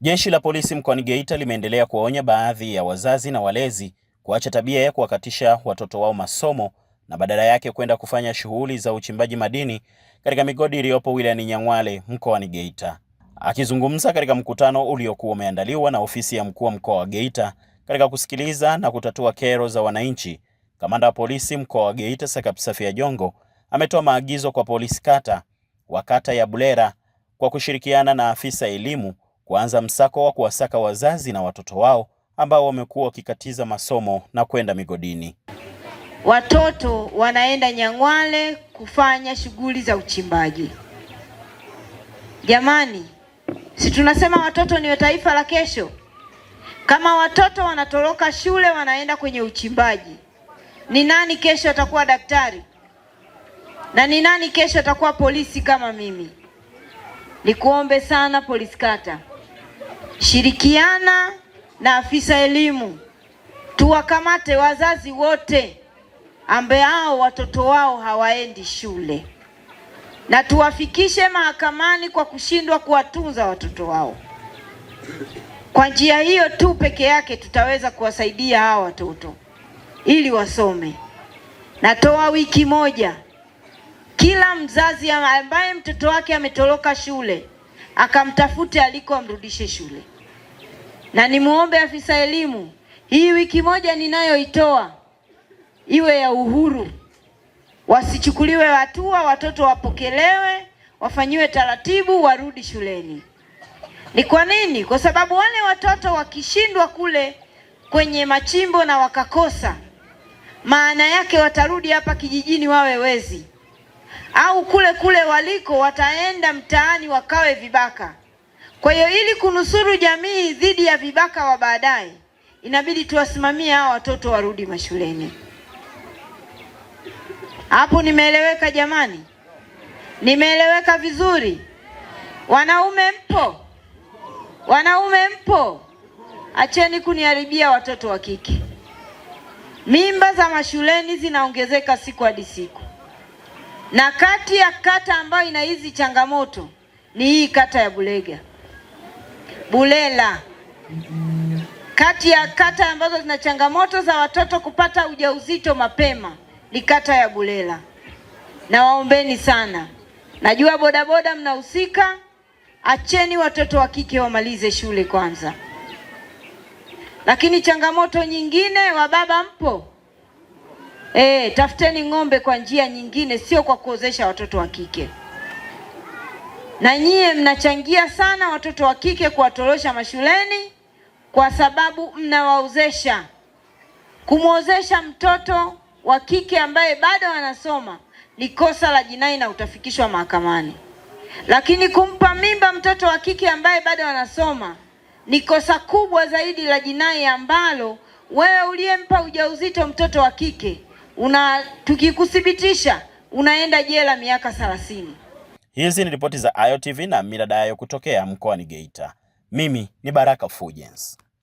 Jeshi la polisi mkoani Geita limeendelea kuwaonya baadhi ya wazazi na walezi kuacha tabia ya kuwakatisha watoto wao masomo na badala yake kwenda kufanya shughuli za uchimbaji madini katika migodi iliyopo wilayani Nyang'hwale mkoani Geita. Akizungumza katika mkutano uliokuwa umeandaliwa na ofisi ya mkuu wa mkoa wa Geita katika kusikiliza na kutatua kero za wananchi, kamanda wa polisi mkoa wa Geita Sakapsafia Jongo ametoa maagizo kwa polisi kata wa kata ya Bulera kwa kushirikiana na afisa elimu kuanza msako wa kuwasaka wazazi na watoto wao ambao wamekuwa wakikatiza masomo na kwenda migodini. Watoto wanaenda Nyang'hwale kufanya shughuli za uchimbaji. Jamani, si tunasema watoto ni taifa la kesho? Kama watoto wanatoroka shule wanaenda kwenye uchimbaji, ni nani kesho atakuwa daktari? Na ni nani kesho atakuwa polisi kama mimi? Nikuombe sana polisi kata, shirikiana na afisa elimu, tuwakamate wazazi wote ambao watoto wao hawaendi shule na tuwafikishe mahakamani kwa kushindwa kuwatunza watoto wao. Kwa njia hiyo tu peke yake tutaweza kuwasaidia hao watoto ili wasome. Natoa wiki moja, kila mzazi ambaye mtoto wake ametoroka shule akamtafute aliko, amrudishe shule. Na nimuombe afisa elimu, hii wiki moja ninayoitoa iwe ya uhuru, wasichukuliwe hatua, watoto wapokelewe, wafanyiwe taratibu, warudi shuleni. Ni kwa nini? Kwa sababu wale watoto wakishindwa kule kwenye machimbo na wakakosa, maana yake watarudi hapa kijijini wawe wezi, au kule kule waliko wataenda mtaani wakawe vibaka. Kwa hiyo ili kunusuru jamii dhidi ya vibaka wa baadaye, inabidi tuwasimamie hao watoto warudi mashuleni. Hapo nimeeleweka jamani? Nimeeleweka vizuri? Wanaume mpo? Wanaume mpo? Acheni kuniharibia watoto wa kike. Mimba za mashuleni zinaongezeka siku hadi siku. Na kati ya kata ambayo ina hizi changamoto ni hii kata ya Bulela. Kati ya kata ambazo zina changamoto za watoto kupata ujauzito mapema ni kata ya Bulela. Na waombeni sana, najua bodaboda mnahusika, acheni watoto wa kike wamalize shule kwanza. Lakini changamoto nyingine, wa baba mpo? Tafuteni ng'ombe kwa njia nyingine, sio kwa kuozesha watoto wa kike. Na nyie mnachangia sana watoto wa kike kuwatorosha mashuleni kwa sababu mnawaozesha. Kumwozesha mtoto wa kike ambaye bado anasoma ni kosa la jinai na utafikishwa mahakamani. Lakini kumpa mimba mtoto wa kike ambaye bado anasoma ni kosa kubwa zaidi la jinai, ambalo wewe uliyempa ujauzito mtoto wa kike tukikuthibitisha unaenda jela miaka 30. Hizi ni ripoti za Ayo TV na Millard Ayo kutokea mkoani Geita. Mimi ni Baraka Fulgence.